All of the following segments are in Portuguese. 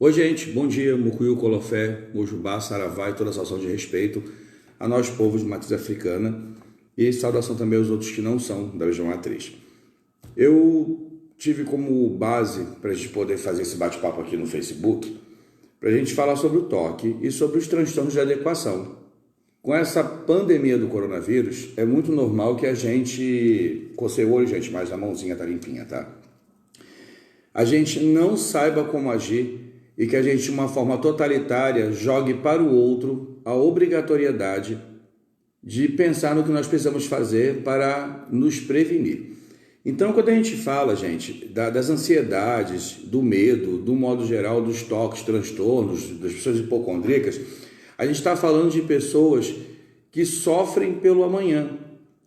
Oi, gente, bom dia, Mucuyu, Colofé, Mojubá, Saravá e toda a saudação de respeito a nós, povos de matriz africana, e saudação também aos outros que não são da mesma matriz. Eu tive como base para a gente poder fazer esse bate-papo aqui no Facebook, para a gente falar sobre o toque e sobre os transtornos de adequação. Com essa pandemia do coronavírus, é muito normal que a gente, cocei o olho, gente, mas a mãozinha tá limpinha, tá? A gente não saiba como agir e que a gente, de uma forma totalitária, jogue para o outro a obrigatoriedade de pensar no que nós precisamos fazer para nos prevenir. Então, quando a gente fala, gente, das ansiedades, do medo, do modo geral, dos toques, transtornos, das pessoas hipocondríacas, a gente está falando de pessoas que sofrem pelo amanhã.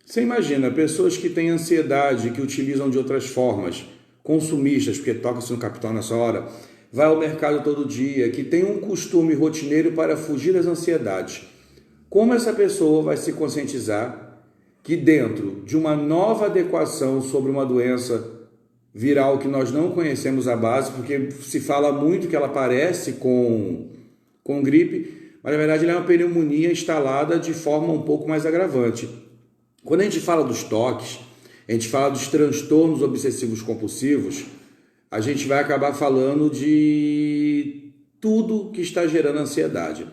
Você imagina, pessoas que têm ansiedade, que utilizam de outras formas, consumistas, porque toca-se no capital nessa hora, vai ao mercado todo dia, que tem um costume rotineiro para fugir das ansiedades. Como essa pessoa vai se conscientizar que dentro de uma nova adequação sobre uma doença viral que nós não conhecemos a base, porque se fala muito que ela parece com gripe, mas na verdade ela é uma pneumonia instalada de forma um pouco mais agravante. Quando a gente fala dos toques, a gente fala dos transtornos obsessivos compulsivos, a gente vai acabar falando de tudo que está gerando ansiedade.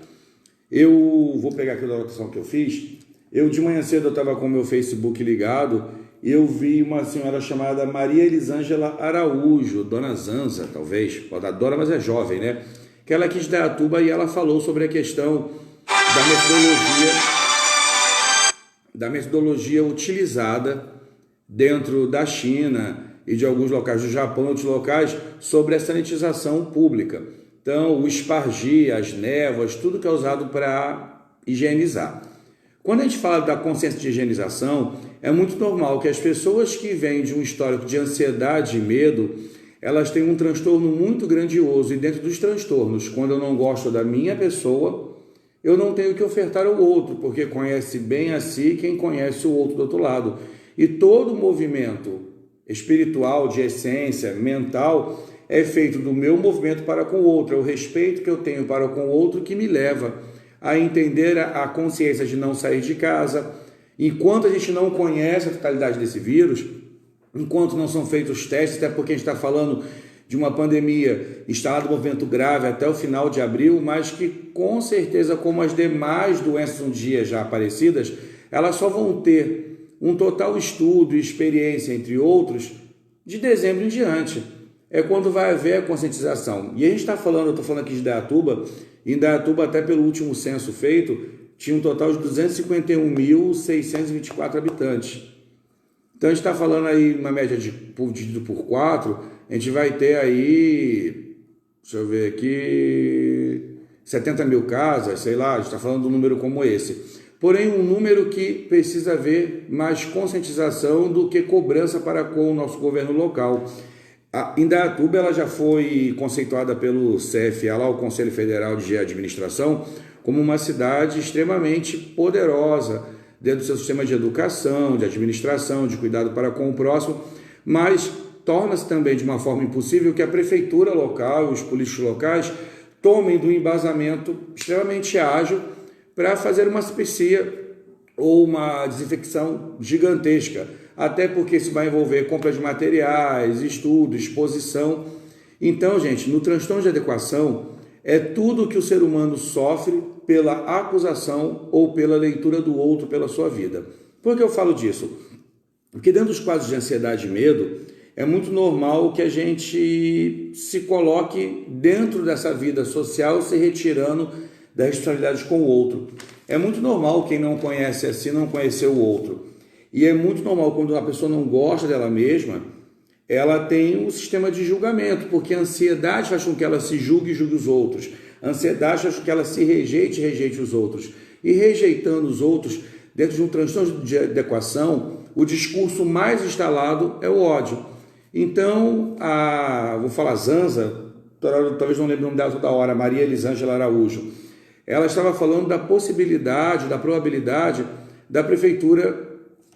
Eu vou pegar aqui a anotação que eu fiz. Eu de manhã cedo eu estava com o meu Facebook ligado e eu vi uma senhora chamada Maria Elisângela Araújo, Dona Zanza, talvez, pode dar Dona, mas é jovem, né? Que ela é aqui de Dayatuba e ela falou sobre a questão da metodologia utilizada dentro da China e de alguns locais do Japão e outros locais sobre a sanitização pública. Então, o espargir, as névoas, tudo que é usado para higienizar. Quando a gente fala da consciência de higienização, é muito normal que as pessoas que vêm de um histórico de ansiedade e medo, elas têm um transtorno muito grandioso. E dentro dos transtornos, quando eu não gosto da minha pessoa, eu não tenho que ofertar ao outro, porque conhece bem a si quem conhece o outro do outro lado. E todo movimento espiritual, de essência, mental, é feito do meu movimento para com o outro, é o respeito que eu tenho para com o outro que me leva a entender a consciência de não sair de casa. Enquanto a gente não conhece a totalidade desse vírus, enquanto não são feitos testes, até porque a gente está falando de uma pandemia instalada em movimento grave até o final de abril, mas que com certeza, como as demais doenças um dia já aparecidas, elas só vão ter um total estudo e experiência, entre outros, de dezembro em diante. É quando vai haver a conscientização. E a gente está falando, eu estou falando aqui de Dayatuba, em Dayatuba, até pelo último censo feito, tinha um total de 251.624 habitantes. Então a gente está falando aí, uma média dividido por 4, a gente vai ter aí, deixa eu ver aqui, 70 mil casas, sei lá, a gente está falando de um número como esse. Porém, um número que precisa haver mais conscientização do que cobrança para com o nosso governo local. A Indaiatuba ela já foi conceituada pelo CFA, lá, o Conselho Federal de Administração, como uma cidade extremamente poderosa dentro do seu sistema de educação, de administração, de cuidado para com o próximo, mas torna-se também de uma forma impossível que a prefeitura local e os políticos locais tomem do embasamento extremamente ágil para fazer uma asepsia ou uma desinfecção gigantesca, até porque isso vai envolver compra de materiais, estudo, exposição. Então, gente, no transtorno de adequação, é tudo que o ser humano sofre pela acusação ou pela leitura do outro pela sua vida. Por que eu falo disso? Porque dentro dos quadros de ansiedade e medo, é muito normal que a gente se coloque dentro dessa vida social, se retirando das responsabilidades com o outro. É muito normal quem não conhece assim não conhecer o outro. E é muito normal quando a pessoa não gosta dela mesma, ela tem um sistema de julgamento, porque a ansiedade faz com que ela se julgue e julgue os outros. A ansiedade faz com que ela se rejeite e rejeite os outros. E rejeitando os outros, dentro de um transtorno de adequação, o discurso mais instalado é o ódio. Então, vou falar Zanza, talvez não lembre o nome dela toda hora, Maria Elisângela Araújo. Ela estava falando da possibilidade, da probabilidade da prefeitura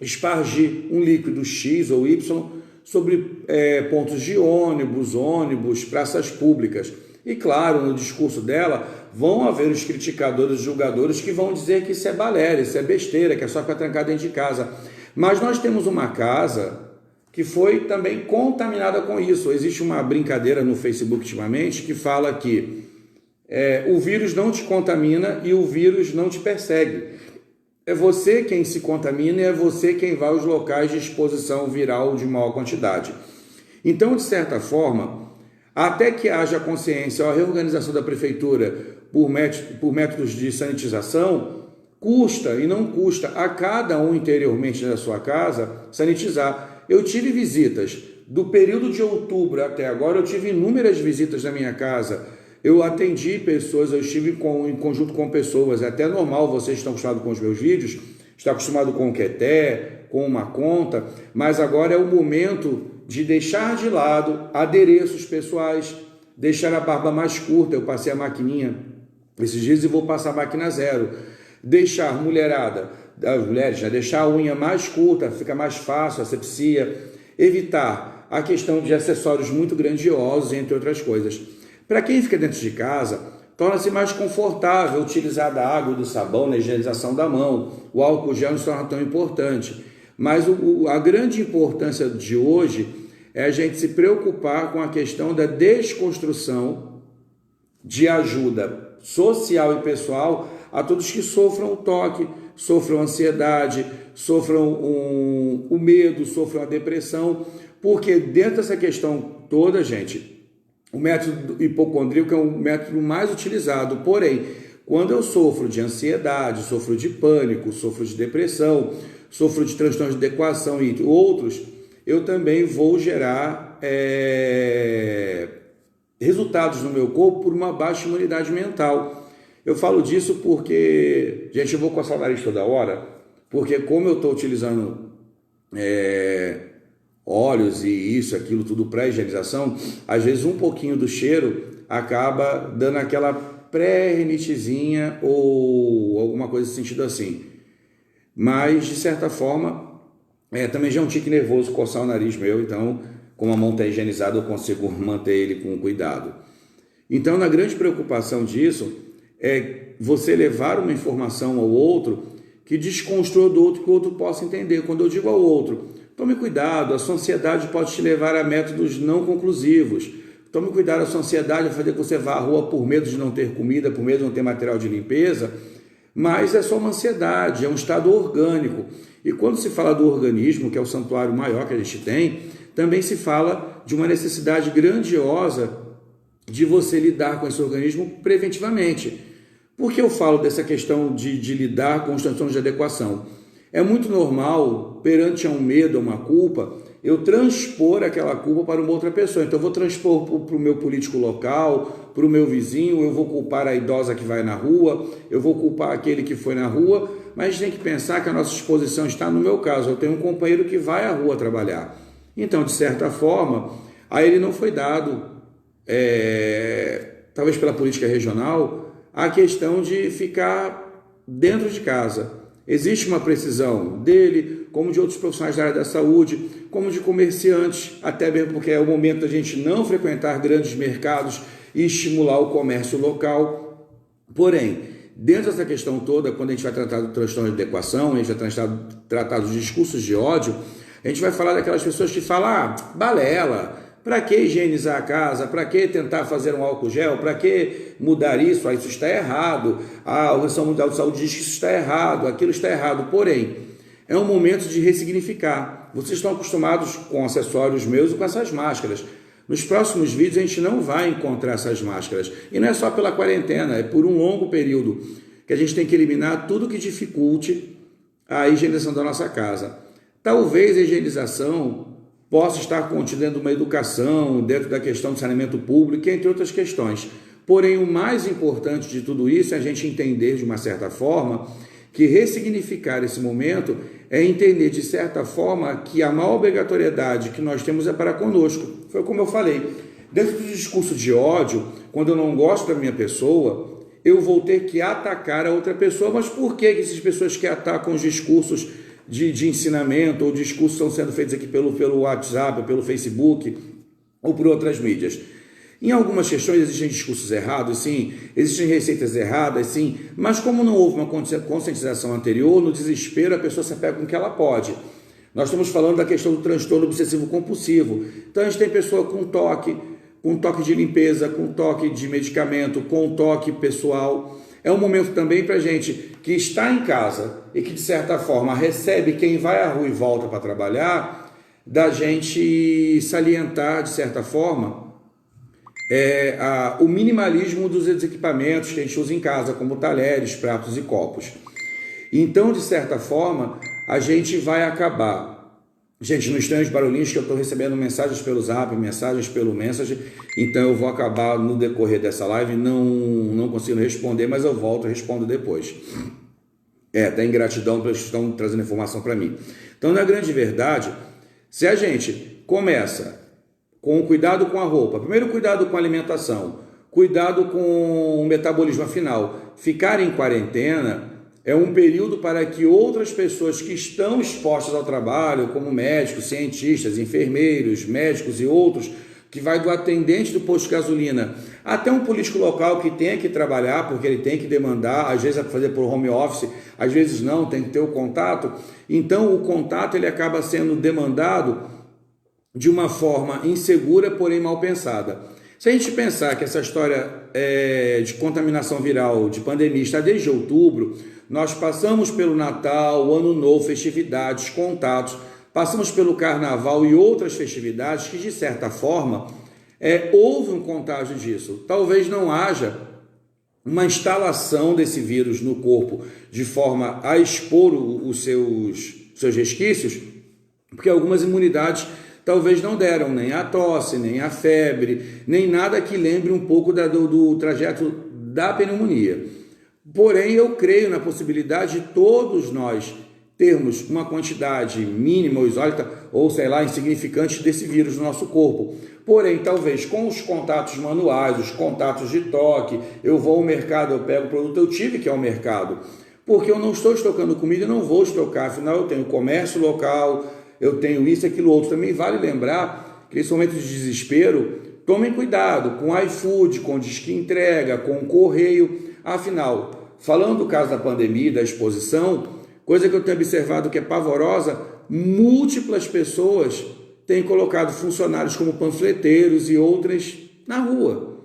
espargir um líquido X ou Y sobre pontos de ônibus, praças públicas. E claro, no discurso dela vão haver os criticadores, os julgadores que vão dizer que isso é balela, isso é besteira, que é só ficar trancado dentro de casa. Mas nós temos uma casa que foi também contaminada com isso. Existe uma brincadeira no Facebook ultimamente que fala que o vírus não te contamina e o vírus não te persegue. É você quem se contamina e é você quem vai aos locais de exposição viral de maior quantidade. Então, de certa forma, até que haja consciência ou a reorganização da prefeitura por métodos de sanitização, custa e não custa a cada um interiormente da sua casa sanitizar. Eu tive visitas do período de outubro até agora, eu tive inúmeras visitas na minha casa. Eu atendi pessoas, eu estive em conjunto com pessoas, é até normal, vocês estão acostumados com os meus vídeos, está acostumado com o Queté, com uma conta, mas agora é o momento de deixar de lado adereços pessoais, deixar a barba mais curta, eu passei a maquininha esses dias e vou passar a máquina zero, deixar mulherada, as mulheres, né, deixar a unha mais curta, fica mais fácil, asepsia, evitar a questão de acessórios muito grandiosos, entre outras coisas. Para quem fica dentro de casa, torna-se mais confortável utilizar da água e do sabão na higienização da mão. O álcool gel não se torna tão importante. Mas a grande importância de hoje é a gente se preocupar com a questão da desconstrução de ajuda social e pessoal a todos que sofram toque, sofram ansiedade, sofram o medo, sofram a depressão, porque dentro dessa questão toda, gente, o método hipocondríaco é o método mais utilizado, porém, quando eu sofro de ansiedade, sofro de pânico, sofro de depressão, sofro de transtornos de adequação e outros, eu também vou gerar resultados no meu corpo por uma baixa imunidade mental. Eu falo disso porque, gente, eu vou coçar o nariz toda hora, porque como eu estou utilizando óleos e isso, aquilo, tudo pré-higienização, às vezes um pouquinho do cheiro acaba dando aquela pré-rinitezinha ou alguma coisa nesse sentido assim. Mas, de certa forma, também já é um tique nervoso coçar o nariz meu, então, como a mão está higienizada, eu consigo manter ele com cuidado. Então, na grande preocupação disso, é você levar uma informação ao outro que desconstrua do outro, que o outro possa entender. Quando eu digo ao outro, tome cuidado, a sua ansiedade pode te levar a métodos não conclusivos. Tome cuidado, a sua ansiedade vai fazer que você vá à rua por medo de não ter comida, por medo de não ter material de limpeza, mas é só uma ansiedade, é um estado orgânico. E quando se fala do organismo, que é o santuário maior que a gente tem, também se fala de uma necessidade grandiosa de você lidar com esse organismo preventivamente. Por que eu falo dessa questão de lidar com os transtornos de adequação? É muito normal, perante a um medo, a uma culpa, eu transpor aquela culpa para uma outra pessoa. Então, eu vou transpor para o meu político local, para o meu vizinho, eu vou culpar a idosa que vai na rua, eu vou culpar aquele que foi na rua, mas a gente tem que pensar que a nossa exposição está no meu caso. Eu tenho um companheiro que vai à rua trabalhar. Então, de certa forma, a ele não foi dado, talvez pela política regional, a questão de ficar dentro de casa. Existe uma precisão dele, como de outros profissionais da área da saúde, como de comerciantes, até mesmo porque é o momento da gente não frequentar grandes mercados e estimular o comércio local. Porém, dentro dessa questão toda, quando a gente vai tratar do transtorno de adequação, a gente vai tratar dos discursos de ódio, a gente vai falar daquelas pessoas que falam, balela, para que higienizar a casa? Para que tentar fazer um álcool gel? Para que mudar isso? Isso está errado. A Organização Mundial de Saúde diz que isso está errado, aquilo está errado. Porém, é um momento de ressignificar. Vocês estão acostumados com acessórios meus e com essas máscaras. Nos próximos vídeos a gente não vai encontrar essas máscaras. E não é só pela quarentena, é por um longo período que a gente tem que eliminar tudo que dificulte a higienização da nossa casa. Talvez a higienização possa estar contida dentro de uma educação, dentro da questão do saneamento público, entre outras questões. Porém, o mais importante de tudo isso é a gente entender, de uma certa forma, que ressignificar esse momento é entender, de certa forma, que a maior obrigatoriedade que nós temos é para conosco. Foi como eu falei, dentro do discurso de ódio, quando eu não gosto da minha pessoa, eu vou ter que atacar a outra pessoa. Mas por que essas pessoas que atacam os discursos de ensinamento ou discursos estão sendo feitos aqui pelo WhatsApp, pelo Facebook ou por outras mídias? Em algumas questões existem discursos errados, sim, existem receitas erradas, sim, mas como não houve uma conscientização anterior, no desespero a pessoa se apega com o que ela pode. Nós estamos falando da questão do transtorno obsessivo compulsivo. Então a gente tem pessoa com toque de limpeza, com toque de medicamento, com toque pessoal. É um momento também para a gente que está em casa e que de certa forma recebe quem vai à rua e volta para trabalhar, da gente salientar de certa forma o minimalismo dos equipamentos que a gente usa em casa, como talheres, pratos e copos. Então, de certa forma, a gente vai acabar. Gente, não estranhos barulhinhos que eu estou recebendo mensagens pelo Zap, mensagens pelo Messenger, então eu vou acabar no decorrer dessa live não conseguindo responder, mas eu volto e respondo depois. Até ingratidão porque eles estão trazendo informação para mim. Então, na grande verdade, se a gente começa com o cuidado com a roupa, primeiro cuidado com a alimentação, cuidado com o metabolismo, afinal, ficar em quarentena é um período para que outras pessoas que estão expostas ao trabalho, como médicos, cientistas, enfermeiros, médicos e outros, que vai do atendente do posto de gasolina até um político local que tem que trabalhar, porque ele tem que demandar, às vezes é para fazer por home office, às vezes não, tem que ter o contato. Então o contato ele acaba sendo demandado de uma forma insegura, porém mal pensada. Se a gente pensar que essa história de contaminação viral, de pandemia, está desde outubro, nós passamos pelo Natal, o Ano Novo, festividades, contatos, passamos pelo Carnaval e outras festividades que, de certa forma, houve um contágio disso. Talvez não haja uma instalação desse vírus no corpo de forma a expor os seus resquícios, porque algumas imunidades talvez não deram nem a tosse, nem a febre, nem nada que lembre um pouco do trajeto da pneumonia. Porém, eu creio na possibilidade de todos nós termos uma quantidade mínima ou isólita, ou sei lá, insignificante desse vírus no nosso corpo. Porém, talvez com os contatos manuais, os contatos de toque, eu vou ao mercado, eu pego o produto, eu tive que ir ao mercado, porque eu não estou estocando comida e não vou estocar, afinal eu tenho comércio local, eu tenho isso, aquilo, outro. Também vale lembrar que nesse momento de desespero, tomem cuidado com iFood, com disque entrega, com correio. Afinal, falando do caso da pandemia, da exposição, coisa que eu tenho observado que é pavorosa, múltiplas pessoas têm colocado funcionários como panfleteiros e outras na rua.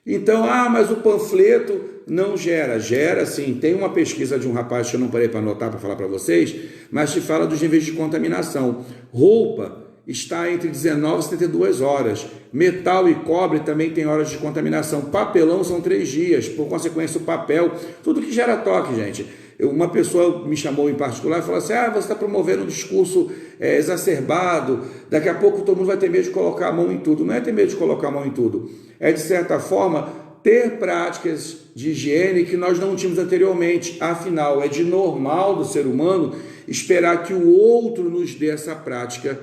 Então, mas o panfleto não gera. Gera sim. Tem uma pesquisa de um rapaz que eu não parei para anotar para falar para vocês, mas te fala dos níveis de contaminação. Roupa está entre 19 e 72 horas. Metal e cobre também tem horas de contaminação. Papelão são 3 dias. Por consequência, o papel, tudo que gera toque, gente. Uma pessoa me chamou em particular e falou assim, você está promovendo um discurso exacerbado, daqui a pouco todo mundo vai ter medo de colocar a mão em tudo. Não é ter medo de colocar a mão em tudo, é de certa forma ter práticas de higiene que nós não tínhamos anteriormente. Afinal, é de normal do ser humano esperar que o outro nos dê essa prática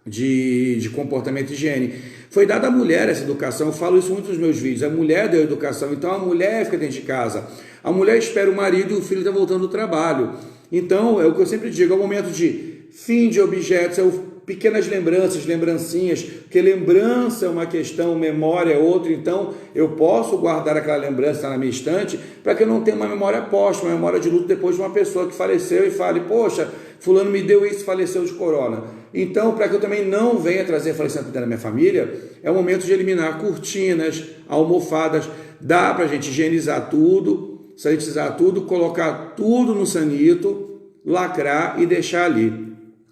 de comportamento de higiene. Foi dada à mulher essa educação, eu falo isso muito nos meus vídeos, a mulher deu a educação, então a mulher fica dentro de casa, a mulher espera o marido e o filho está voltando do trabalho. Então, é o que eu sempre digo, é o momento de fim de objetos, pequenas lembranças, lembrancinhas, porque lembrança é uma questão, memória é outra, então eu posso guardar aquela lembrança na minha estante para que eu não tenha uma memória póstuma, uma memória de luto depois de uma pessoa que faleceu e fale, poxa, fulano me deu isso, faleceu de corona. Então, para que eu também não venha trazer falecimento da minha família, é o momento de eliminar cortinas, almofadas, dá para a gente higienizar tudo, sanitizar tudo, colocar tudo no sanito, lacrar e deixar ali.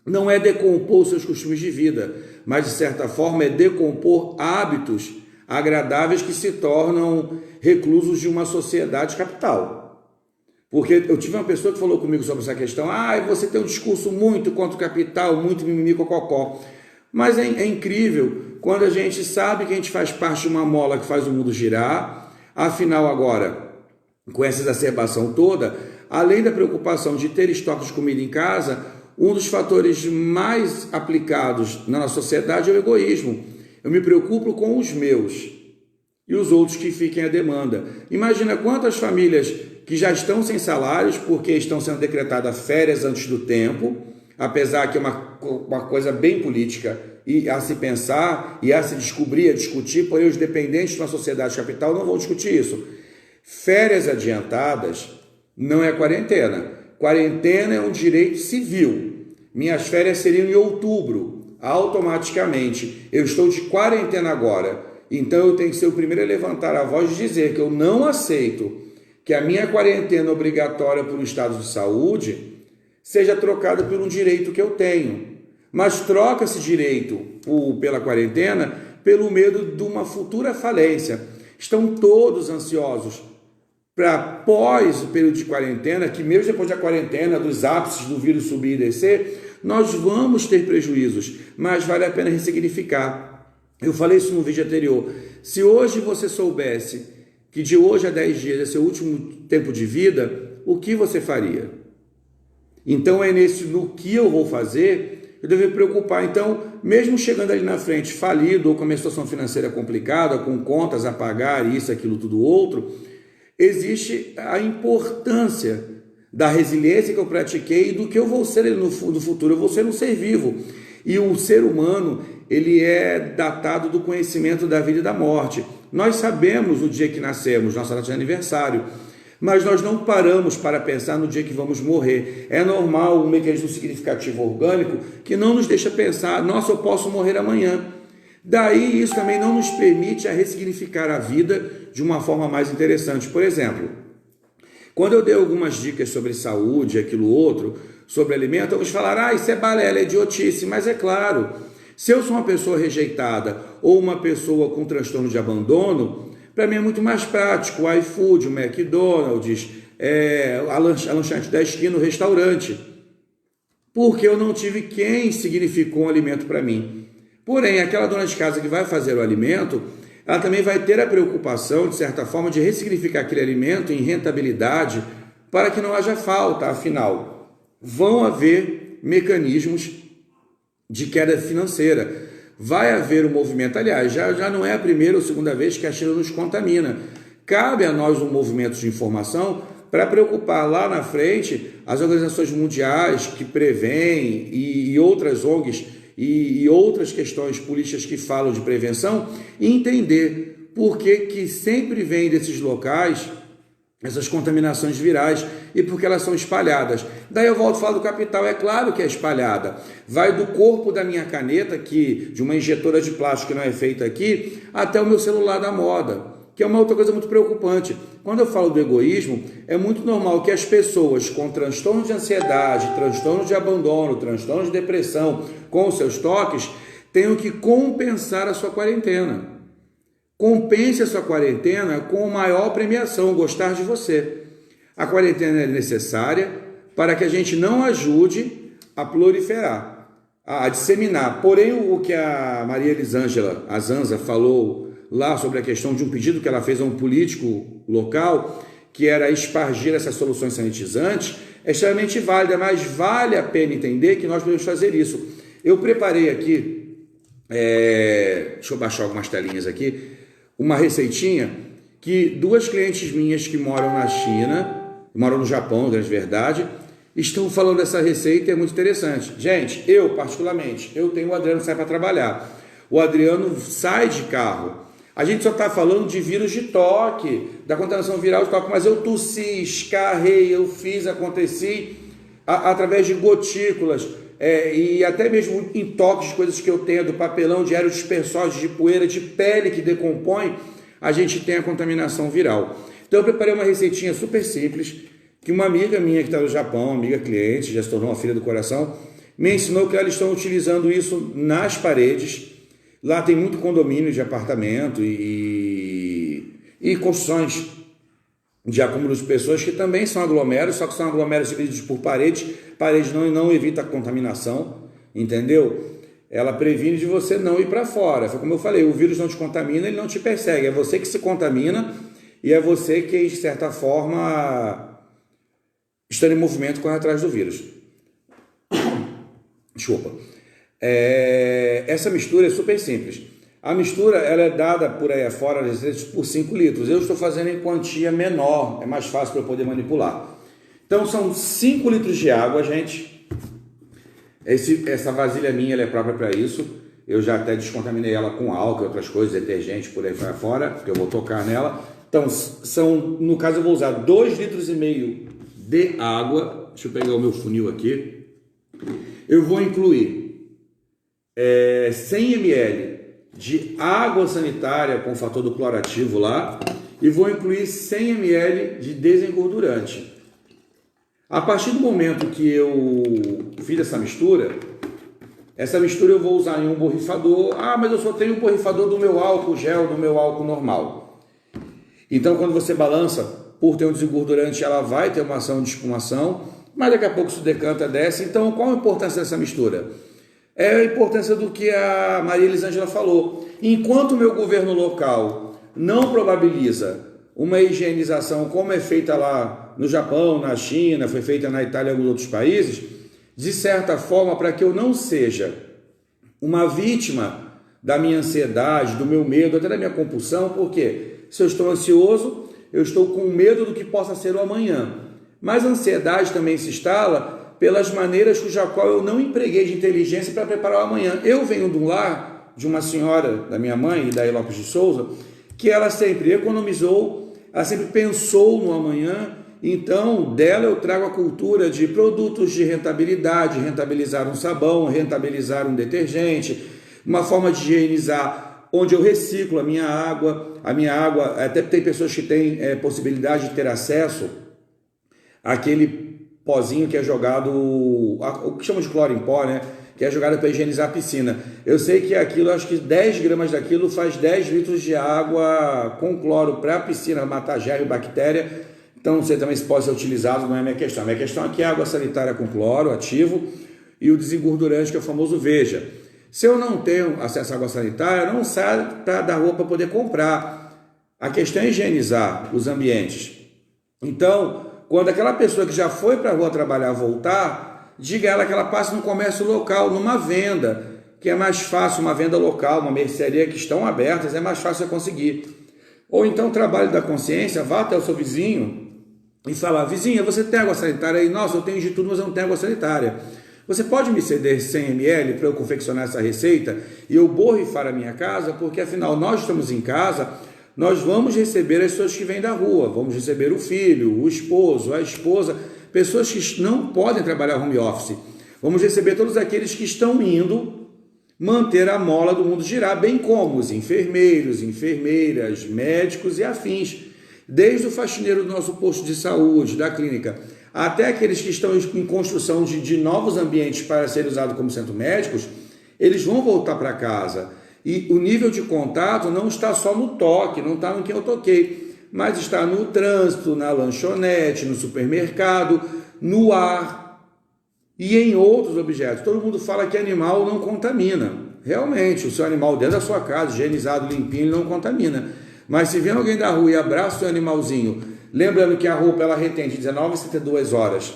Não é decompor seus costumes de vida, mas de certa forma é decompor hábitos agradáveis que se tornam reclusos de uma sociedade capital. Porque eu tive uma pessoa que falou comigo sobre essa questão, você tem um discurso muito contra o capital, muito mimimi, cococó. Mas é incrível quando a gente sabe que a gente faz parte de uma mola que faz o mundo girar, afinal agora, com essa exacerbação toda, além da preocupação de ter estoque de comida em casa, um dos fatores mais aplicados na nossa sociedade é o egoísmo. Eu me preocupo com os meus e os outros que fiquem à demanda. Imagina quantas famílias que já estão sem salários porque estão sendo decretadas férias antes do tempo, apesar que é uma coisa bem política e a se pensar e a se descobrir, a discutir, porém os dependentes de uma sociedade capital não vão discutir isso. Férias adiantadas não é quarentena. Quarentena é um direito civil. Minhas férias seriam em outubro, automaticamente. Eu estou de quarentena agora, então eu tenho que ser o primeiro a levantar a voz e dizer que eu não aceito que a minha quarentena obrigatória por um estado de saúde seja trocada por um direito que eu tenho. Mas troca esse direito pela quarentena pelo medo de uma futura falência. Estão todos ansiosos para pós o período de quarentena, que mesmo depois da quarentena, dos ápices do vírus subir e descer, nós vamos ter prejuízos, mas vale a pena ressignificar. Eu falei isso no vídeo anterior. Se hoje você soubesse que de hoje a 10 dias é seu último tempo de vida, o que você faria? Então é no que eu vou fazer, eu devo me preocupar. Então, mesmo chegando ali na frente falido ou com uma situação financeira complicada, com contas a pagar, isso, aquilo, tudo outro, existe a importância da resiliência que eu pratiquei e do que eu vou ser no futuro. Eu vou ser um ser vivo. E o ser humano, ele é datado do conhecimento da vida e da morte. Nós sabemos o dia que nascemos, nossa data de aniversário, mas nós não paramos para pensar no dia que vamos morrer. É normal um mecanismo significativo orgânico que não nos deixa pensar, nossa, eu posso morrer amanhã. Daí isso também não nos permite a ressignificar a vida de uma forma mais interessante. Por exemplo, quando eu dei algumas dicas sobre saúde, aquilo outro, sobre alimento, eu vou falar, isso é balela, é idiotice, mas é claro, se eu sou uma pessoa rejeitada ou uma pessoa com transtorno de abandono, para mim é muito mais prático o iFood, o McDonald's, a lanchonete da esquina, o restaurante, porque eu não tive quem significou um alimento para mim. Porém, aquela dona de casa que vai fazer o alimento, ela também vai ter a preocupação, de certa forma, de ressignificar aquele alimento em rentabilidade para que não haja falta. Afinal, vão haver mecanismos de queda financeira. Vai haver um movimento, aliás, já não é a primeira ou segunda vez que a China nos contamina. Cabe a nós um movimento de informação para preocupar lá na frente as organizações mundiais que prevêem e outras ONGs e outras questões políticas que falam de prevenção e entender por que sempre vem desses locais essas contaminações virais e porque elas são espalhadas. Daí eu volto a falar do capital, é claro que é espalhada. Vai do corpo da minha caneta, de uma injetora de plástico que não é feita aqui, até o meu celular da moda, que é uma outra coisa muito preocupante. Quando eu falo do egoísmo, é muito normal que as pessoas com transtorno de ansiedade, transtorno de abandono, transtorno de depressão, com os seus toques, tenham que compensar a sua quarentena. Compense a sua quarentena com maior premiação, gostar de você. A quarentena é necessária para que a gente não ajude a proliferar, a disseminar. Porém, o que a Maria Elisângela, a Zanza, falou lá sobre a questão de um pedido que ela fez a um político local, que era espargir essas soluções sanitizantes, é extremamente válida, mas vale a pena entender que nós podemos fazer isso. Eu preparei aqui, deixa eu baixar algumas telinhas aqui, uma receitinha que 2 clientes minhas que moram na China, moram no Japão, na grande verdade, estão falando dessa receita, é muito interessante. Gente, eu particularmente, eu tenho o Adriano que sai para trabalhar. O Adriano sai de carro. A gente só está falando de vírus de toque, da contaminação viral de toque, mas eu tossi, escarrei, eu fiz, aconteci através de gotículas, e até mesmo em toques de coisas que eu tenho, do papelão, de aerodispersóide, de poeira, de pele que decompõe, a gente tem a contaminação viral. Então eu preparei uma receitinha super simples, que uma amiga minha que está no Japão, amiga cliente, já se tornou uma filha do coração, me ensinou que elas estão utilizando isso nas paredes. Lá tem muito condomínio de apartamento e construções de acúmulo de pessoas que também são aglomeros, só que são aglomeros divididos por paredes não evita a contaminação, entendeu? Ela previne de você não ir para fora. Foi como eu falei, o vírus não te contamina, ele não te persegue, é você que se contamina e é você que, de certa forma, está em movimento corre atrás do vírus. Desculpa. Essa mistura é super simples. A mistura ela é dada por aí afora por 5 litros. Eu estou fazendo em quantia menor, é mais fácil para eu poder manipular. Então são 5 litros de água, gente. Essa vasilha minha ela é própria para isso. eu já até descontaminei ela com álcool e outras coisas, detergente por aí para fora, porque eu vou tocar nela. Então, no caso eu vou usar 2,5 litros de água. Deixa eu pegar o meu funil aqui. Eu vou incluir 100 ml de água sanitária com fator do clorativo lá e vou incluir 100 ml de desengordurante. A partir do momento que eu fiz essa mistura eu vou usar em um borrifador. Ah, mas eu só tenho um borrifador do meu álcool gel, do meu álcool normal. Então, quando você balança, por ter um desengordurante, ela vai ter uma ação de espumação, mas daqui a pouco se decanta, desce. Então, qual a importância dessa mistura? É a importância do que a Maria Elisângela falou. Enquanto o meu governo local não probabiliza uma higienização como é feita lá no Japão, na China, foi feita na Itália e em alguns outros países, de certa forma, para que eu não seja uma vítima da minha ansiedade, do meu medo, até da minha compulsão, porque se eu estou ansioso, eu estou com medo do que possa ser o amanhã. Mas a ansiedade também se instala pelas maneiras cuja qual eu não empreguei de inteligência para preparar o amanhã. Eu venho de um lar de uma senhora, da minha mãe, Idaí Lopes de Souza, que ela sempre economizou, ela sempre pensou no amanhã. Então, dela eu trago a cultura de produtos de rentabilidade, rentabilizar um sabão, rentabilizar um detergente, uma forma de higienizar, onde eu reciclo a minha água, até tem pessoas que têm possibilidade de ter acesso àquele pozinho que é jogado, o que chamam de cloro em pó, né? Que é jogado para higienizar a piscina. Eu sei que aquilo, acho que 10 gramas daquilo faz 10 litros de água com cloro para a piscina, matar germe e bactéria. Então, não sei também se pode ser utilizado, não é a minha questão. A minha questão aqui é a água sanitária com cloro ativo e o desengordurante, que é o famoso Veja. Se eu não tenho acesso à água sanitária, eu não saio da rua para poder comprar. A questão é higienizar os ambientes. Então, quando aquela pessoa que já foi para a rua trabalhar voltar, diga a ela que ela passe no comércio local, numa venda, que é mais fácil, uma venda local, uma mercearia que estão abertas, é mais fácil de conseguir. Ou então, trabalho da consciência, vá até o seu vizinho e falar: vizinha, você tem água sanitária aí? Nossa, eu tenho de tudo, mas eu não tenho água sanitária. Você pode me ceder 100 ml para eu confeccionar essa receita e eu borrifar a minha casa? Porque afinal nós estamos em casa, nós vamos receber as pessoas que vêm da rua, vamos receber o filho, o esposo, a esposa, pessoas que não podem trabalhar home office. Vamos receber todos aqueles que estão indo manter a mola do mundo girar, bem como os enfermeiros, enfermeiras, médicos e afins. Desde o faxineiro do nosso posto de saúde, da clínica, até aqueles que estão em construção de novos ambientes para serem usados como centros médicos, eles vão voltar para casa. E o nível de contato não está só no toque, não está no que eu toquei, mas está no trânsito, na lanchonete, no supermercado, no ar e em outros objetos. Todo mundo fala que animal não contamina. Realmente, o seu animal dentro da sua casa, higienizado, limpinho, ele não contamina. Mas se vem alguém da rua e abraça o seu animalzinho, lembrando que a roupa ela retém de 19 a 72 horas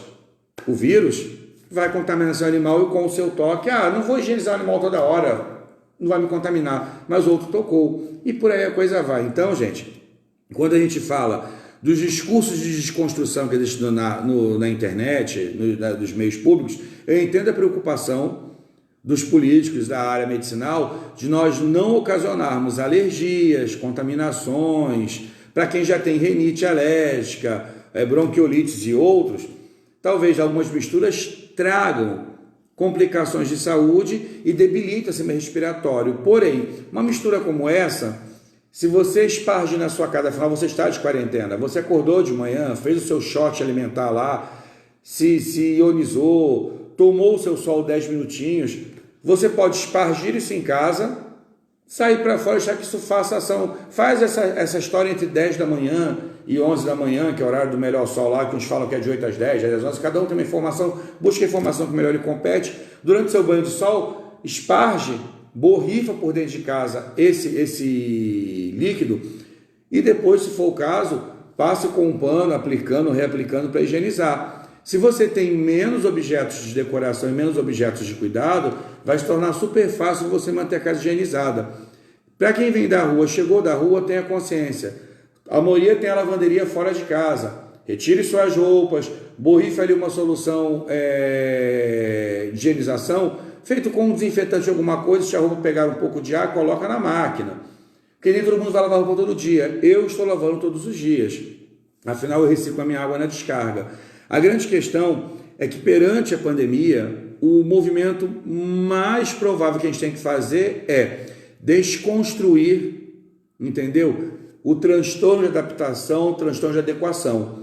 o vírus, vai contaminar seu animal e com o seu toque, não vou higienizar o animal toda hora, não vai me contaminar, mas o outro tocou. E por aí a coisa vai. Então, gente, quando a gente fala dos discursos de desconstrução que existem na internet, dos meios públicos, eu entendo a preocupação dos políticos da área medicinal de nós não ocasionarmos alergias, contaminações, para quem já tem rinite alérgica, bronquiolites e outros. Talvez algumas misturas tragam complicações de saúde e debilitem o sistema respiratório. Porém, uma mistura como essa, se você esparge na sua casa, afinal você está de quarentena, você acordou de manhã, fez o seu shot alimentar lá, se ionizou, tomou o seu sol 10 minutinhos, você pode espargir isso em casa, sair para fora e deixar que isso faça ação. Faz essa história entre 10 da manhã e 11 da manhã, que é o horário do melhor sol lá, que uns falam que é de 8 às 10, 10 às 11, cada um tem uma informação, busca a informação que melhor lhe compete. Durante o seu banho de sol, esparge, borrifa por dentro de casa esse líquido e depois, se for o caso, passe com um pano, aplicando, reaplicando para higienizar. Se você tem menos objetos de decoração e menos objetos de cuidado, vai se tornar super fácil você manter a casa higienizada. Para quem vem da rua, chegou da rua, tenha consciência. A maioria tem a lavanderia fora de casa. Retire suas roupas, borrife ali uma solução de higienização, feito com um desinfetante de alguma coisa, se a roupa pegar um pouco de ar, coloca na máquina. Porque nem todo mundo vai lavar roupa todo dia. Eu estou lavando todos os dias. Afinal, eu reciclo a minha água na descarga. A grande questão é que perante a pandemia, o movimento mais provável que a gente tem que fazer é desconstruir, entendeu? O transtorno de adaptação, o transtorno de adequação.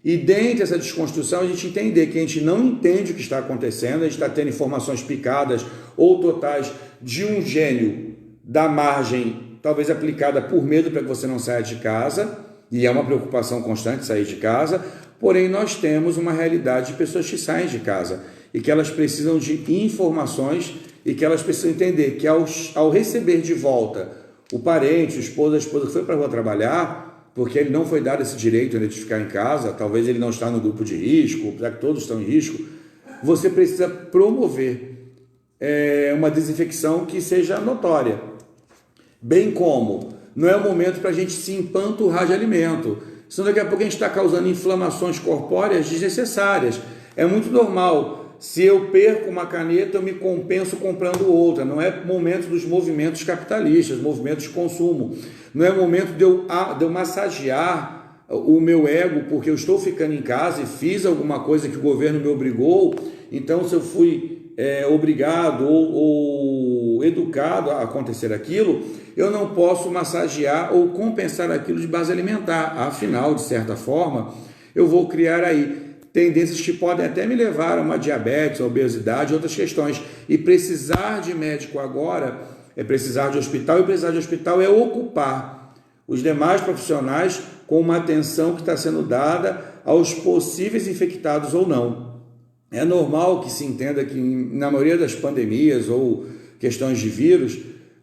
E dentro dessa desconstrução, a gente entender que a gente não entende o que está acontecendo, a gente está tendo informações picadas ou totais de um gênio da margem, talvez aplicada por medo para que você não saia de casa, e é uma preocupação constante sair de casa, porém nós temos uma realidade de pessoas que saem de casa e que elas precisam de informações e que elas precisam entender que ao receber de volta o parente, o esposo, a esposa que foi para a rua trabalhar, porque ele não foi dado esse direito de ficar em casa, talvez ele não está no grupo de risco, já que todos estão em risco, você precisa promover uma desinfecção que seja notória. Bem como, não é o momento para a gente se empanturrar de alimento, senão daqui a pouco a gente está causando inflamações corpóreas desnecessárias. É muito normal. Se eu perco uma caneta, eu me compenso comprando outra. Não é momento dos movimentos capitalistas, movimentos de consumo. Não é momento de eu massagear o meu ego porque eu estou ficando em casa e fiz alguma coisa que o governo me obrigou. Então, se eu fui obrigado ou educado a acontecer aquilo, eu não posso massagear ou compensar aquilo de base alimentar. Afinal, de certa forma, eu vou criar aí tendências que podem até me levar a uma diabetes, a obesidade e outras questões. E precisar de médico agora é precisar de hospital, e precisar de hospital é ocupar os demais profissionais com uma atenção que está sendo dada aos possíveis infectados ou não. É normal que se entenda que na maioria das pandemias ou questões de vírus,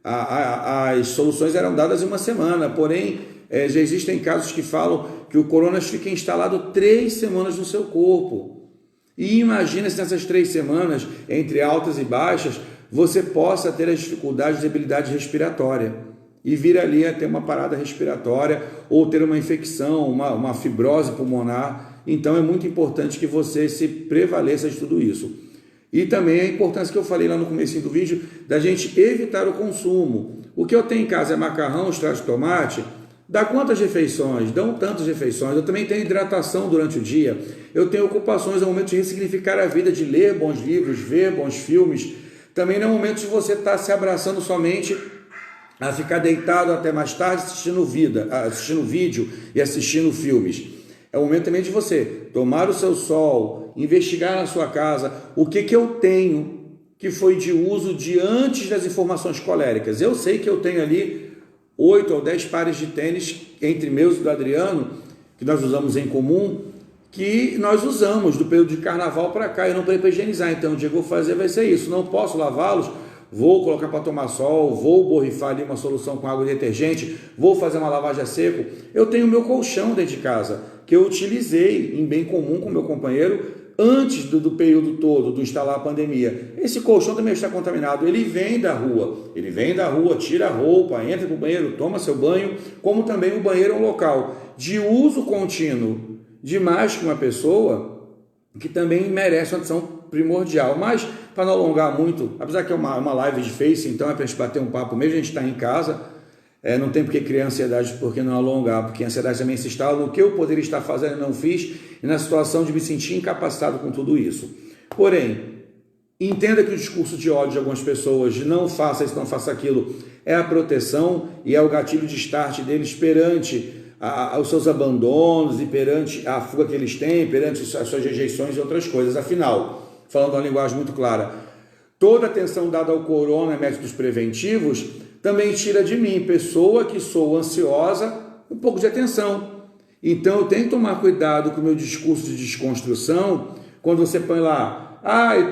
as soluções eram dadas em uma semana, porém já existem casos que falam que o coronavírus fica instalado 3 semanas no seu corpo. E imagina se nessas 3 semanas, entre altas e baixas, você possa ter as dificuldades de debilidade respiratória e vir ali a ter uma parada respiratória ou ter uma infecção, uma fibrose pulmonar. Então é muito importante que você se prevaleça de tudo isso. E também a importância que eu falei lá no começo do vídeo da gente evitar o consumo. O que eu tenho em casa é macarrão, extrato de tomate. Dá quantas refeições? Dão tantas refeições. Eu também tenho hidratação durante o dia. Eu tenho ocupações, é o momento de ressignificar a vida, de ler bons livros, ver bons filmes. Também não é o momento de você estar se abraçando somente a ficar deitado até mais tarde assistindo vídeo e assistindo filmes. É o momento também de você tomar o seu sol, investigar na sua casa o que eu tenho que foi de uso de antes das informações coléricas. Eu sei que eu tenho ali 8 ou 10 pares de tênis, entre meus e do Adriano, que nós usamos em comum, que nós usamos do período de carnaval para cá. Eu não parei para higienizar, então o dia que eu vou fazer vai ser isso. Não posso lavá-los, vou colocar para tomar sol, vou borrifar ali uma solução com água e detergente, vou fazer uma lavagem a seco. Eu tenho o meu colchão dentro de casa, que eu utilizei em bem comum com o meu companheiro antes do período todo, do instalar a pandemia. Esse colchão também está contaminado, ele vem da rua, tira a roupa, entra para o banheiro, toma seu banho, como também o banheiro é um local de uso contínuo de mais que uma pessoa, que também merece uma atenção primordial. Mas, para não alongar muito, apesar que é uma live de Face, então é para a gente bater um papo mesmo, a gente está em casa, não tem por que criar ansiedade, por que não alongar, porque a ansiedade também se instala no que eu poderia estar fazendo e não fiz, e na situação de me sentir incapacitado com tudo isso. Porém, entenda que o discurso de ódio de algumas pessoas, de não faça isso, não faça aquilo, é a proteção e é o gatilho de start deles perante os seus abandonos e perante a fuga que eles têm, perante as suas rejeições e outras coisas. Afinal, falando uma linguagem muito clara, toda atenção dada ao corona, métodos preventivos, também tira de mim, pessoa que sou ansiosa, um pouco de atenção. Então eu tenho que tomar cuidado com o meu discurso de desconstrução, quando você põe lá,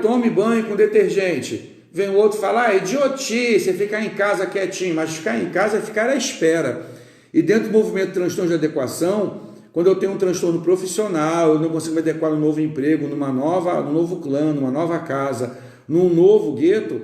tome banho com detergente. Vem o outro falar, idiotice, ficar em casa quietinho, mas ficar em casa é ficar à espera. E dentro do movimento de transtorno de adequação, quando eu tenho um transtorno profissional, eu não consigo me adequar num novo emprego, num novo clã, numa nova casa, num novo gueto,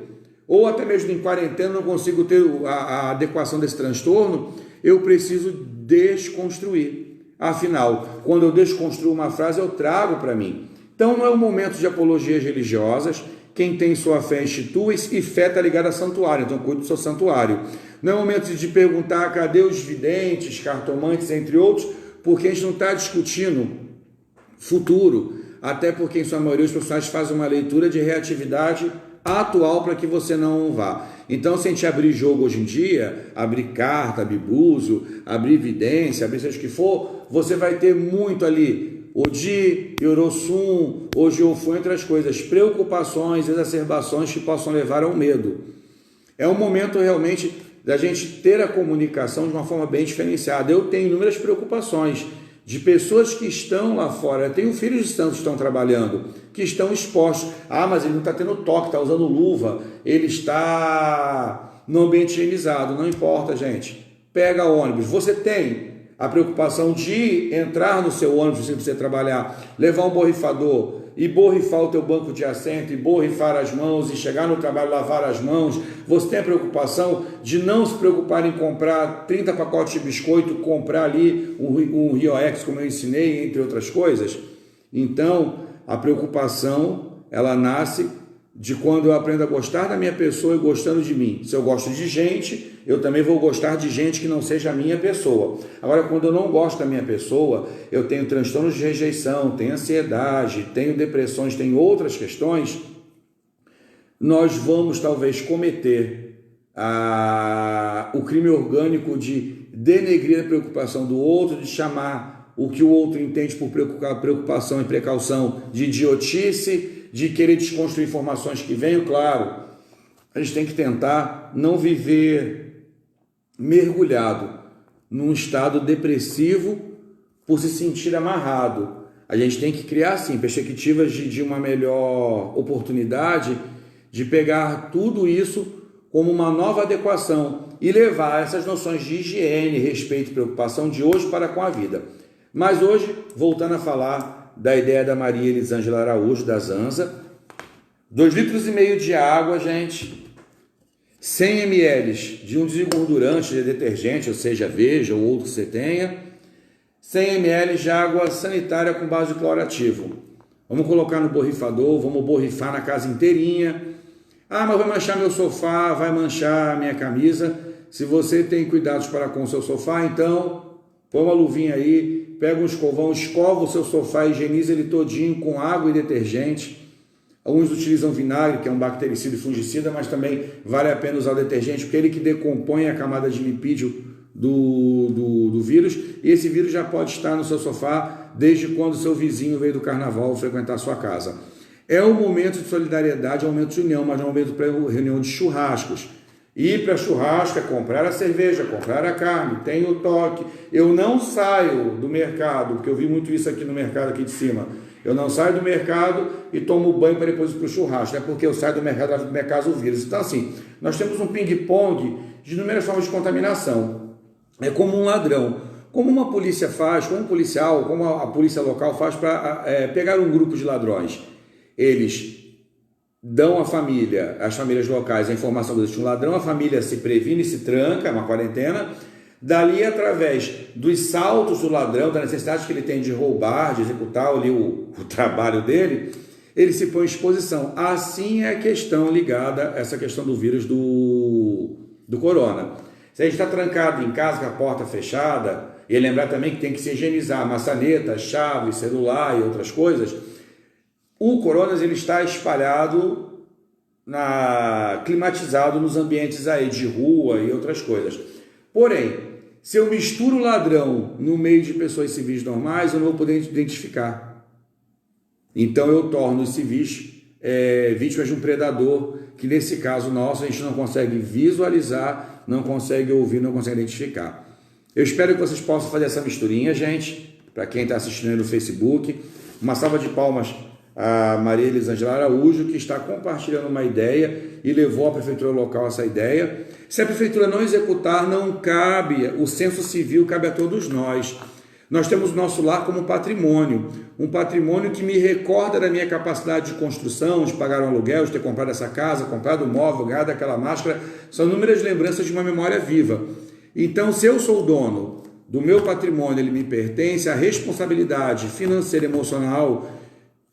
ou até mesmo em quarentena não consigo ter a adequação desse transtorno, eu preciso desconstruir. Afinal, quando eu desconstruo uma frase, eu trago para mim. Então não é um momento de apologias religiosas, quem tem sua fé institui-se e fé está ligada a santuário, então cuide do seu santuário. Não é momento de perguntar cadê os videntes, cartomantes, entre outros, porque a gente não está discutindo futuro, até porque em sua maioria os profissionais fazem uma leitura de reatividade atual para que você não vá. Então, se a gente abrir jogo hoje em dia, abrir carta, abrir búzio, abrir evidência, abrir seja o que for, você vai ter muito ali Odi, Eurosum, Ojiofum, entre as coisas, preocupações, exacerbações que possam levar ao medo. É um momento realmente da gente ter a comunicação de uma forma bem diferenciada. Eu tenho inúmeras preocupações de pessoas que estão lá fora. Eu tenho filhos de santos que estão trabalhando, que estão expostos. Ah, mas ele não está tendo toque, está usando luva, ele está no ambiente higienizado. Não importa, gente. Pega ônibus. Você tem a preocupação de entrar no seu ônibus, se você trabalhar, levar um borrifador e borrifar o teu banco de assento e borrifar as mãos e chegar no trabalho lavar as mãos. Você tem a preocupação de não se preocupar em comprar 30 pacotes de biscoito, comprar ali um Rioex, como eu ensinei, entre outras coisas. Então, a preocupação, ela nasce de quando eu aprendo a gostar da minha pessoa e gostando de mim. Se eu gosto de gente, eu também vou gostar de gente que não seja a minha pessoa. Agora, quando eu não gosto da minha pessoa, eu tenho transtornos de rejeição, tenho ansiedade, tenho depressões, tenho outras questões, nós vamos talvez cometer o crime orgânico de denegrir a preocupação do outro, de chamar o que o outro entende por preocupação e precaução de idiotice, de querer desconstruir informações que venham. Claro, a gente tem que tentar não viver mergulhado num estado depressivo por se sentir amarrado. A gente tem que criar, sim, perspectivas de uma melhor oportunidade de pegar tudo isso como uma nova adequação e levar essas noções de higiene, respeito e preocupação de hoje para com a vida. Mas hoje, voltando a falar da ideia da Maria Elisângela Araújo, da Zanza, 2,5 litros de água, gente, 100 ml de um desengordurante de detergente, ou seja, Veja ou outro que você tenha, 100 ml de água sanitária com base de cloro ativo. Vamos colocar no borrifador, vamos borrifar na casa inteirinha. Ah, mas vai manchar meu sofá, vai manchar minha camisa. Se você tem cuidados para com o seu sofá, então põe uma luvinha aí, pega um escovão, escova o seu sofá, higieniza ele todinho com água e detergente. Alguns utilizam vinagre, que é um bactericida e fungicida, mas também vale a pena usar o detergente, porque é ele que decompõe a camada de lipídio do vírus, e esse vírus já pode estar no seu sofá desde quando o seu vizinho veio do carnaval frequentar a sua casa. É um momento de solidariedade, é um momento de união, mas não é um momento para reunião de churrascos. Ir para churrasco é comprar a cerveja, comprar a carne, tem o toque. Eu não saio do mercado, porque eu vi muito isso aqui no mercado aqui de cima. Eu não saio do mercado e tomo banho para depois ir para o churrasco. É porque eu saio do mercado para minha casa o vírus. Então, assim, nós temos um ping-pong de inúmeras formas de contaminação. É como um ladrão. Como uma polícia faz, como um policial, como a polícia local faz para pegar um grupo de ladrões. Eles dão à família, às famílias locais, a informação que existe um ladrão, a família se previne, se tranca, é uma quarentena. Dali, através dos saltos do ladrão, da necessidade que ele tem de roubar, de executar ali o trabalho dele, ele se põe em exposição. Assim é a questão ligada a essa questão do vírus do corona. Se a gente está trancado em casa com a porta fechada, e lembrar também que tem que se higienizar maçaneta, chave, celular e outras coisas, o coronavírus ele está espalhado, climatizado nos ambientes aí de rua e outras coisas. Porém, se eu misturo ladrão no meio de pessoas civis normais, eu não vou poder identificar. Então eu torno os civis vítimas de um predador, que nesse caso nosso a gente não consegue visualizar, não consegue ouvir, não consegue identificar. Eu espero que vocês possam fazer essa misturinha, gente, para quem está assistindo aí no Facebook. Uma salva de palmas a Maria Elisângela Araújo, que está compartilhando uma ideia e levou à prefeitura local essa ideia. Se a prefeitura não executar, não cabe, o senso civil cabe a todos nós. Nós temos o nosso lar como um patrimônio que me recorda da minha capacidade de construção, de pagar um aluguel, de ter comprado essa casa, comprado um móvel, ganhado aquela máscara. São inúmeras lembranças de uma memória viva. Então, se eu sou o dono do meu patrimônio, ele me pertence, a responsabilidade financeira e emocional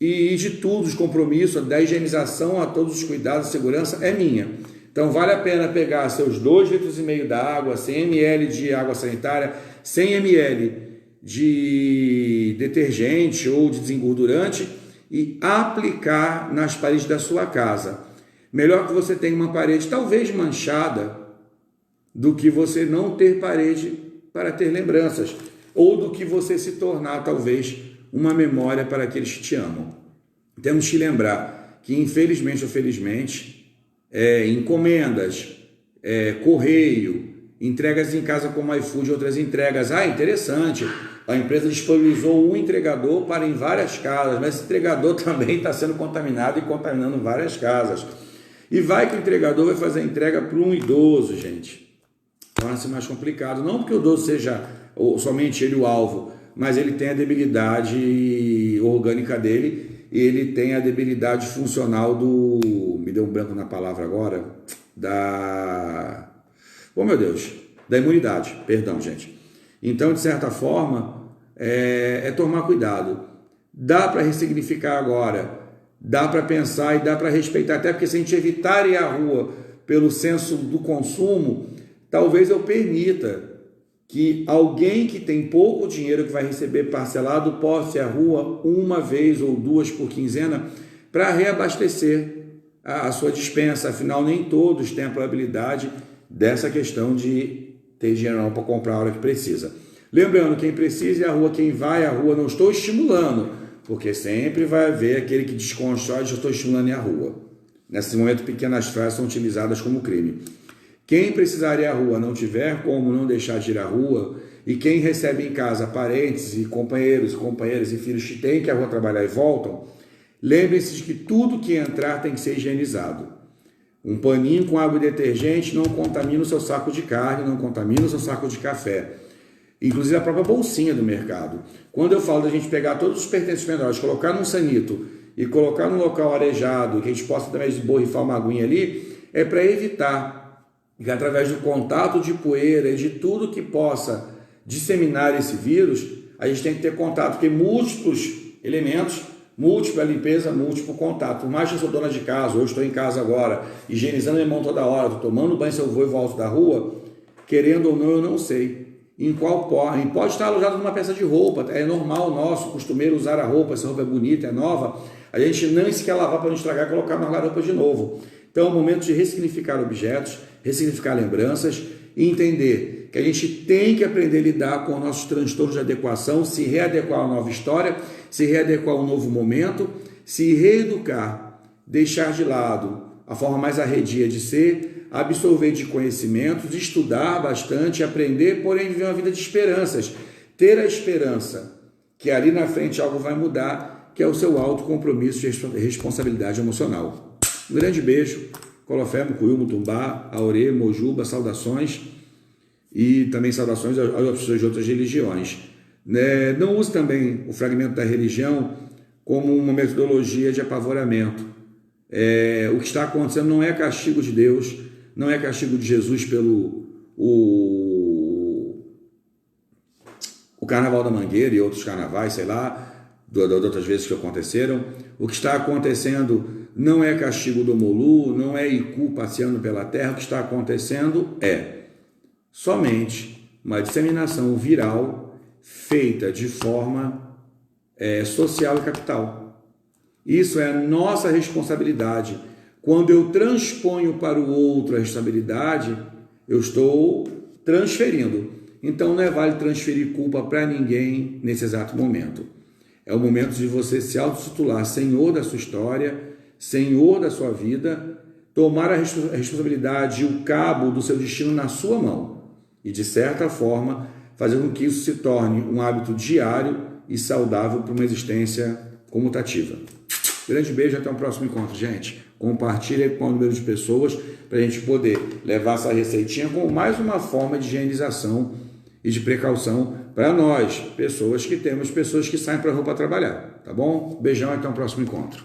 e de tudo, os compromissos, da higienização a todos os cuidados, segurança é minha. Então vale a pena pegar seus 2,5 litros da água, 100 ml de água sanitária, 100 ml de detergente ou de desengordurante e aplicar nas paredes da sua casa. Melhor que você tenha uma parede talvez manchada do que você não ter parede para ter lembranças, ou do que você se tornar talvez uma memória para aqueles que te amam. Temos que lembrar que, infelizmente ou felizmente, encomendas, correio, entregas em casa como iFood e outras entregas. Interessante, a empresa disponibilizou um entregador para em várias casas, mas esse entregador também está sendo contaminado e contaminando várias casas. E vai que o entregador vai fazer a entrega para um idoso, gente. Torna-se mais complicado. Não porque o idoso seja somente ele o alvo, mas ele tem a debilidade orgânica dele e ele tem a debilidade funcional do... Me deu um branco na palavra agora. Oh, meu Deus. Da imunidade. Perdão, gente. Então, de certa forma, é tomar cuidado. Dá para ressignificar agora. Dá para pensar e dá para respeitar. Até porque se a gente evitar ir à rua pelo senso do consumo, talvez eu permita que alguém que tem pouco dinheiro que vai receber parcelado possa ir à rua uma vez ou duas por quinzena para reabastecer a sua despensa. Afinal, nem todos têm a probabilidade dessa questão de ter dinheiro para comprar a hora que precisa. Lembrando, quem precisa ir à rua, quem vai à rua, não estou estimulando, porque sempre vai haver aquele que desconstrói, eu estou estimulando ir à rua. Nesse momento, pequenas frases são utilizadas como crime. Quem precisar ir à rua não tiver como não deixar de ir à rua, e quem recebe em casa parentes e companheiros e filhos que têm que ir à rua trabalhar e voltam, lembre-se de que tudo que entrar tem que ser higienizado. Um paninho com água e detergente não contamina o seu saco de carne, não contamina o seu saco de café. Inclusive a própria bolsinha do mercado. Quando eu falo da gente pegar todos os pertences menores, colocar num sanito e colocar num local arejado, que a gente possa também borrifar uma aguinha ali, é para evitar que através do contato de poeira e de tudo que possa disseminar esse vírus, a gente tem que ter contato, porque múltiplos elementos, múltipla limpeza, múltiplo contato. Por mais que eu sou dona de casa, eu estou em casa agora, higienizando minha mão toda hora, estou tomando banho se eu vou e volto da rua, querendo ou não, eu não sei em qual pode estar alojado numa peça de roupa. É normal nosso, costumeiro usar a roupa, essa roupa é bonita, é nova, a gente não sequer lavar para não estragar e colocar na roupa de novo. Então é o momento de ressignificar objetos, ressignificar lembranças e entender que a gente tem que aprender a lidar com nossos transtornos de adequação, se readequar a uma nova história, se readequar a um novo momento, se reeducar, deixar de lado a forma mais arredia de ser, absorver de conhecimentos, estudar bastante, aprender, porém viver uma vida de esperanças. Ter a esperança que ali na frente algo vai mudar, que é o seu autocompromisso de responsabilidade emocional. Um grande beijo, Colofé, Mucuyu, Mutumbá, Aurê, Mojuba, saudações e também saudações às pessoas de outras religiões. Não use também o fragmento da religião como uma metodologia de apavoramento. O que está acontecendo não é castigo de Deus, não é castigo de Jesus pelo o Carnaval da Mangueira e outros carnavais, sei lá, de outras vezes que aconteceram. O que está acontecendo não é castigo do Molu, não é Iku passeando pela terra. O que está acontecendo é somente uma disseminação viral feita de forma social e capital. Isso é nossa responsabilidade. Quando eu transponho para o outro a responsabilidade, eu estou transferindo. Então não vale transferir culpa para ninguém nesse exato momento. É o momento de você se autotitular senhor da sua história, senhor da sua vida, tomar a responsabilidade e o cabo do seu destino na sua mão e, de certa forma, fazer com que isso se torne um hábito diário e saudável para uma existência comutativa. Grande beijo, até o próximo encontro, gente. Compartilhe com o número de pessoas para a gente poder levar essa receitinha como mais uma forma de higienização e de precaução para nós, pessoas que saem para a rua para trabalhar, tá bom? Beijão, até o próximo encontro.